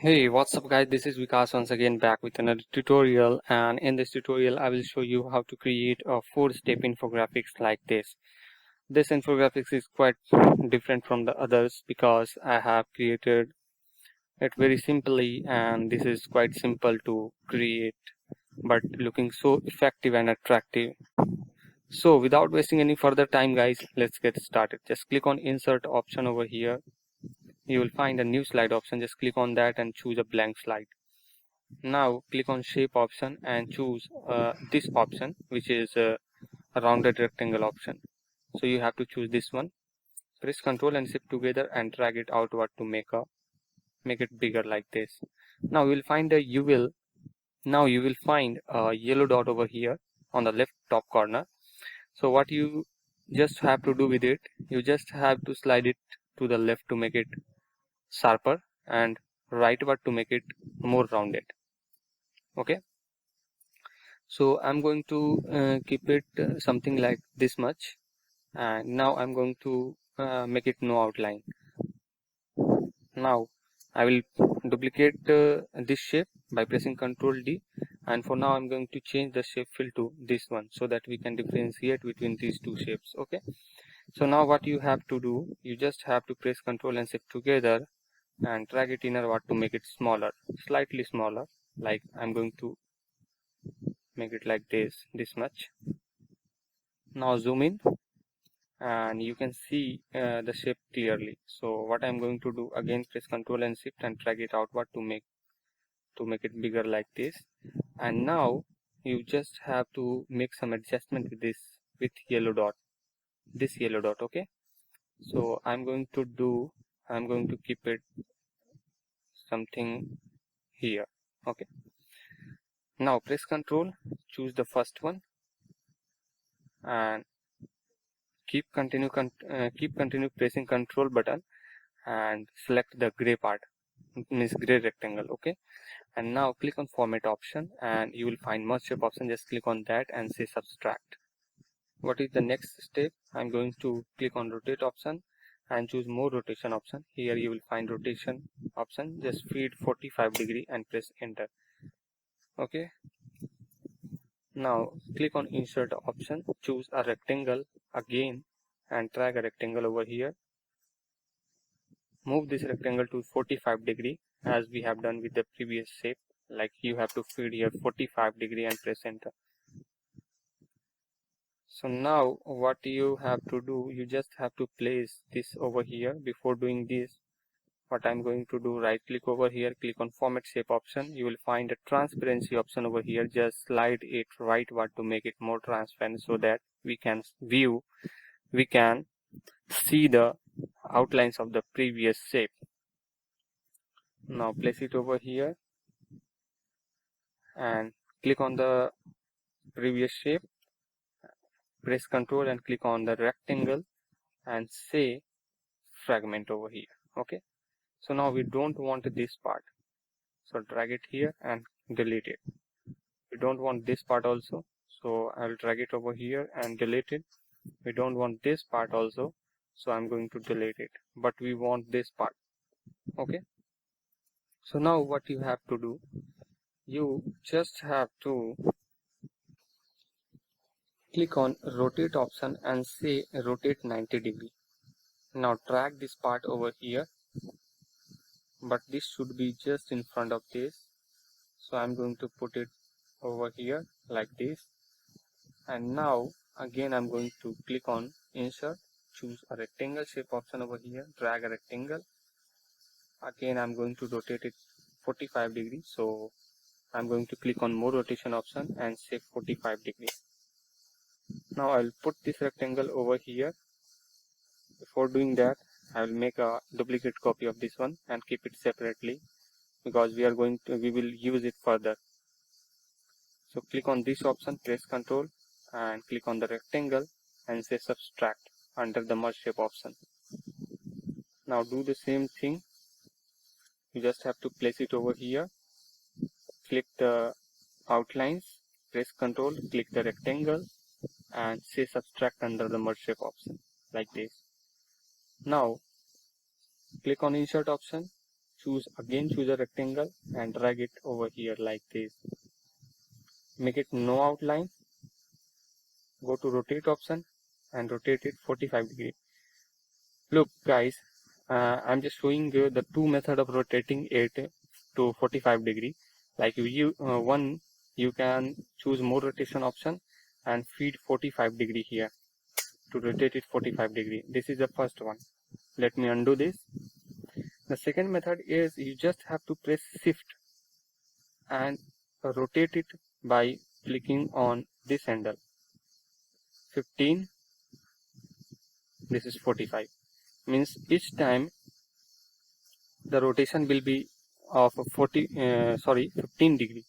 Hey, what's up guys? This is Vikas once again back with another tutorial, and in this tutorial I will show you how to create a 4-step infographics like this. This infographics is quite different from the others because I have created it very simply, and this is quite simple to create but looking so effective and attractive. So without wasting any further time guys, let's get started. Just click on insert option over here. You will find a new slide option. Just click on that and choose a blank slide. Now click on shape option and choose this option, which is a rounded rectangle option. So you have to choose this one. Press Ctrl and shift together and drag it outward to make it bigger like this. Now you will find a yellow dot over here on the left top corner. So what you just have to do with it, you just have to slide it to the left to make it sharper and rightward to make it more rounded. Okay. So I'm going to keep it something like this much, and now I'm going to make it no outline. Now I will duplicate this shape by pressing Ctrl D, and for now I'm going to change the shape fill to this one so that we can differentiate between these two shapes. Okay, so now what you have to do, you just have to press Ctrl and shift together and drag it inward to make it smaller, slightly smaller. Like I'm going to make it like this much. Now zoom in and you can see the shape clearly. So what I'm going to do, again press Ctrl and shift and drag it outward to make it bigger like this. And now you just have to make some adjustment with this, with yellow dot, this yellow dot. Okay, so I'm going to keep it something here. Okay, now press Ctrl, choose the first one, and keep continue pressing Ctrl button and select the gray part, means gray rectangle. Okay, and now click on format option and you will find merge shape option. Just click on that and say subtract. What is the next step? I'm going to click on rotate option and choose more rotation option. Here you will find rotation option. Just feed 45° and press enter. Okay, now click on insert option, choose a rectangle again and drag a rectangle over here. Move this rectangle to 45° as we have done with the previous shape. Like you have to feed here 45° and press enter. So now what you have to do, you just have to place this over here. Before doing this, what I'm going to do, right click over here, click on format shape option. You will find a transparency option over here. Just slide it rightward to make it more transparent so that we can see the outlines of the previous shape. Now place it over here and click on the previous shape, press Ctrl and click on the rectangle and say fragment over here. Okay, so now we don't want this part, so drag it here and delete it. We don't want this part also, so I'll drag it over here and delete it. We don't want this part also, so I'm going to delete it, but we want this part. Okay, so now what you have to do, you just have to click on rotate option and say rotate 90°. Now drag this part over here, but this should be just in front of this, so I'm going to put it over here like this. And now again I'm going to click on insert, choose a rectangle shape option over here, drag a rectangle. Again I'm going to rotate it 45°, so I'm going to click on more rotation option and say 45°. Now I'll put this rectangle over here. Before doing that, I will make a duplicate copy of this one and keep it separately because we will use it further. So click on this option, press Ctrl and click on the rectangle and say subtract under the merge shape option. Now do the same thing. You just have to place it over here, click the outlines, press Ctrl, click the rectangle and say subtract under the merge shape option like this. Now click on insert option, choose a rectangle and drag it over here like this. Make it no outline. Go to rotate option and rotate it 45 degree. Look guys, I'm just showing you the two method of rotating it to 45 degree. Like one, you can choose more rotation option and feed 45 degree here to rotate it 45 degree. This is the first one. Let me undo this. The second method is you just have to press shift and rotate it by clicking on this handle. 15, this is 45. Means each time the rotation will be of 15 degree.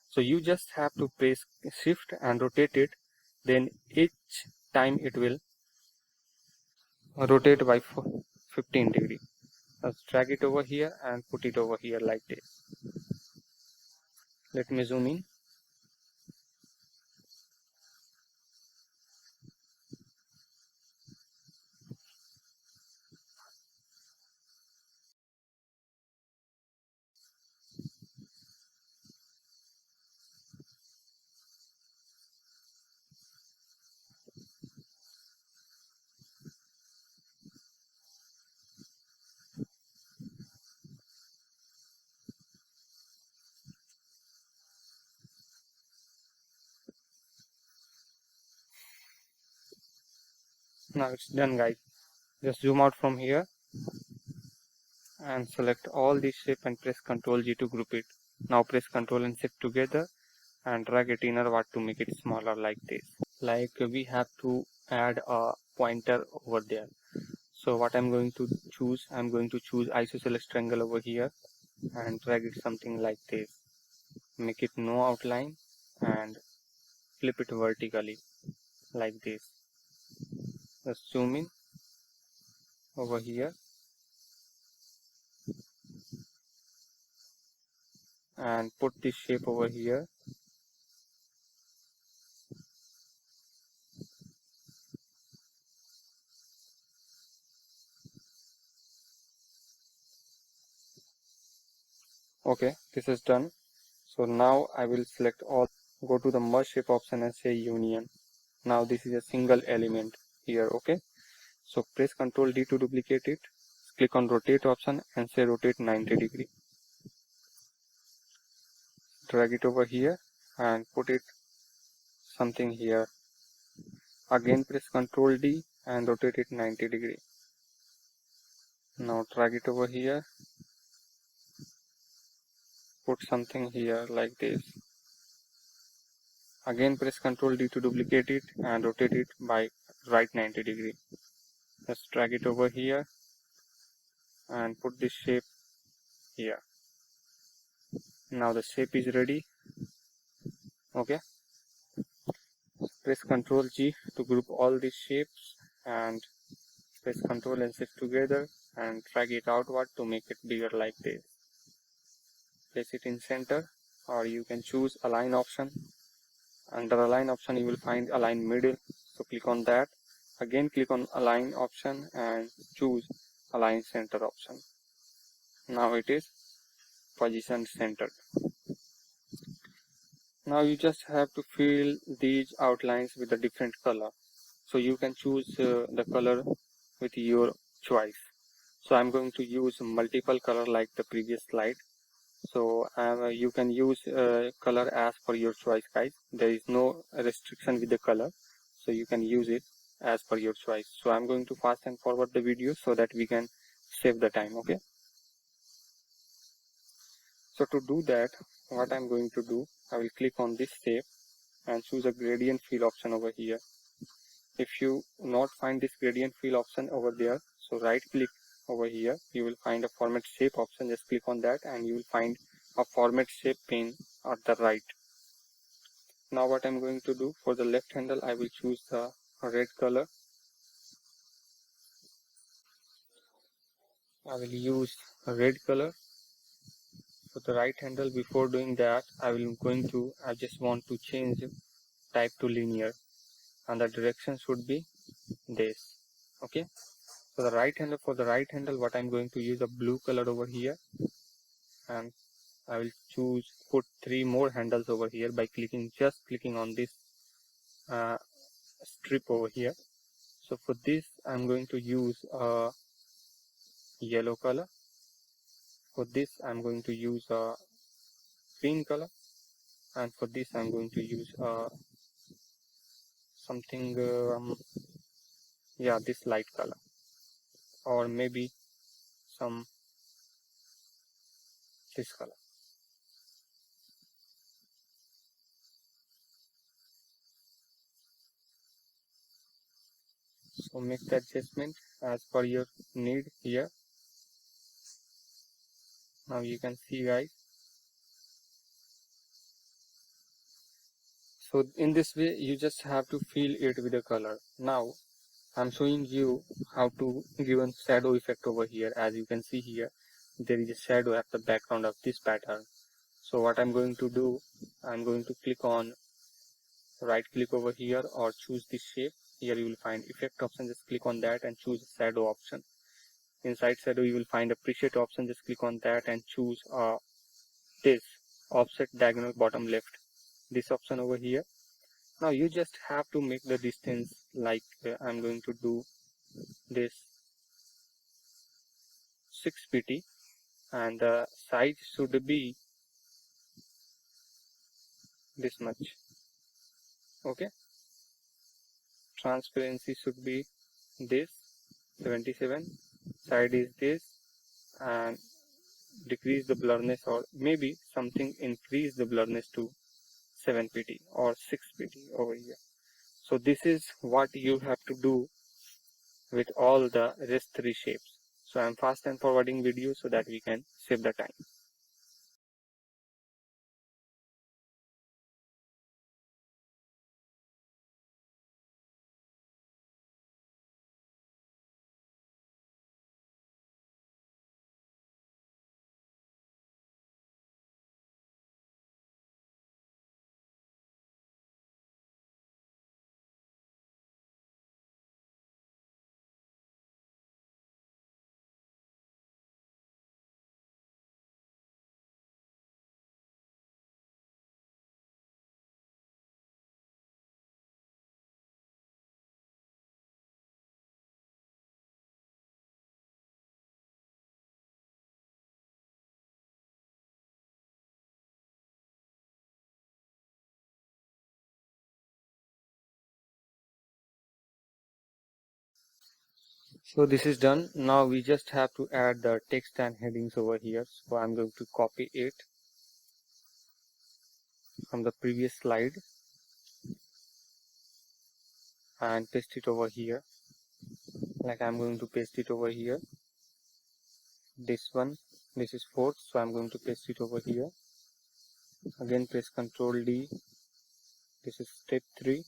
So you just have to press shift and rotate it, then each time it will rotate by 15 degree. Let's drag it over here and put it over here like this. Let me zoom in. Now it's done guys. Just zoom out from here and select all these shape and press Ctrl G to group it. Now press Ctrl and Shift together and drag it inward to make it smaller like this. Like we have to add a pointer over there. So what I'm going to choose isosceles triangle over here and drag it something like this. Make it no outline and flip it vertically like this. Just zoom in over here and put this shape over here. Okay, this is done. So now I will select all, go to the merge shape option and say union. Now this is a single element here. Okay, so press Ctrl D to duplicate it, click on rotate option and say rotate 90 degree. Drag it over here and put it something here. Again press Ctrl D and rotate it 90 degree. Now drag it over here, put something here like this. Again press Ctrl D to duplicate it and rotate it by right 90 degree. Just drag it over here and put this shape here. Now the shape is ready. Okay, press Ctrl G to group all these shapes and press Ctrl and Shift together and drag it outward to make it bigger like this. Place it in center, or you can choose align option. Under align option you will find align middle, so click on that. Again click on align option and choose align center option. Now it is positioned centered. Now you just have to fill these outlines with a different color, so you can choose the color with your choice. So I'm going to use multiple color like the previous slide. So you can use color as per your choice guys. There is no restriction with the color, so you can use it as per your choice. So I'm going to fast and forward the video so that we can save the time. Okay, so to do that, what I'm going to do, I will click on this shape and choose a gradient fill option over here. If you not find this gradient fill option over there, so right click over here, you will find a format shape option. Just click on that and you will find a format shape pane at the right. Now what I'm going to do, for the left handle I will choose the red color. I will use a red color. For the right handle, before doing that, I just want to change type to linear and the direction should be this. Okay, so for the right handle, what I'm going to use a blue color over here. and I will put 3 more handles over here by just clicking on this strip over here. So for this I'm going to use a yellow color. For this I'm going to use a green color, and for this I'm going to use something yeah, this light color, or maybe some this color. So make the adjustment as per your need here. Now you can see, guys. So in this way you just have to fill it with a color. Now I'm showing you how to give a shadow effect over here. As you can see here, there is a shadow at the background of this pattern. So what I'm going to do, I'm going to click on right click over here or choose this shape. Here you will find effect option, just click on that and choose shadow option. Inside shadow you will find a preset option, just click on that and choose this offset diagonal bottom left, this option over here. Now you just have to make the distance like I'm going to do this 6 pt, and the size should be this much. Okay, transparency should be this 77, side is this, and decrease the blurriness, or maybe something increase the blurriness to 7 pt or 6 pt over here. So this is what you have to do with all the rest 3 shapes. So I'm fast and forwarding video so that we can save the time. So this is done. Now we just have to add the text and headings over here. So I'm going to copy it from the previous slide and paste it over here. Like I'm going to paste it over here. This one, this is 4th, so I'm going to paste it over here. Again press Ctrl D. This is step 3.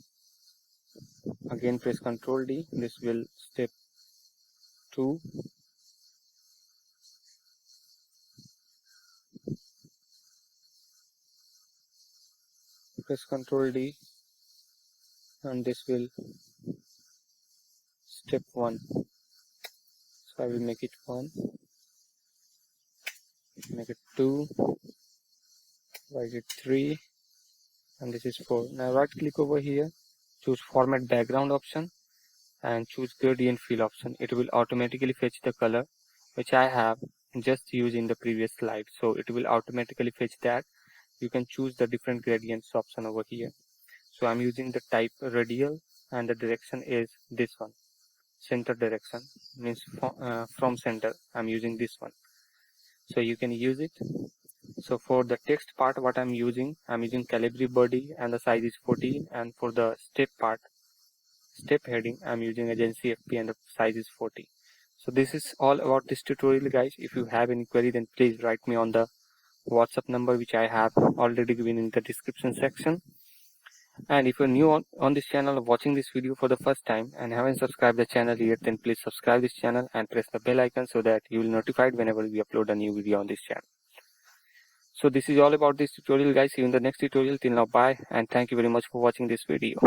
Again press Ctrl D. This will step 2. Press Ctrl D, and this will step 1. So I will make it 1, make it 2, write it 3, and this is 4. Now right click over here, choose format background option and choose gradient fill option. It will automatically fetch the color which I have just used in the previous slide. So it will automatically fetch that. You can choose the different gradients option over here. So I'm using the type radial, and the direction is this one, center direction, means from center. I'm using this one, so you can use it. So for the text part, what I'm using Calibri body and the size is 14, and for the step part, step heading, I'm using agency FP and the size is 40. So this is all about this tutorial, guys. If you have any query, then please write me on the WhatsApp number which I have already given in the description section. And if you're new on this channel or watching this video for the first time and haven't subscribed the channel yet, then please subscribe this channel and press the bell icon so that you will be notified whenever we upload a new video on this channel. So this is all about this tutorial, guys. See you in the next tutorial. Till now, bye, and thank you very much for watching this video.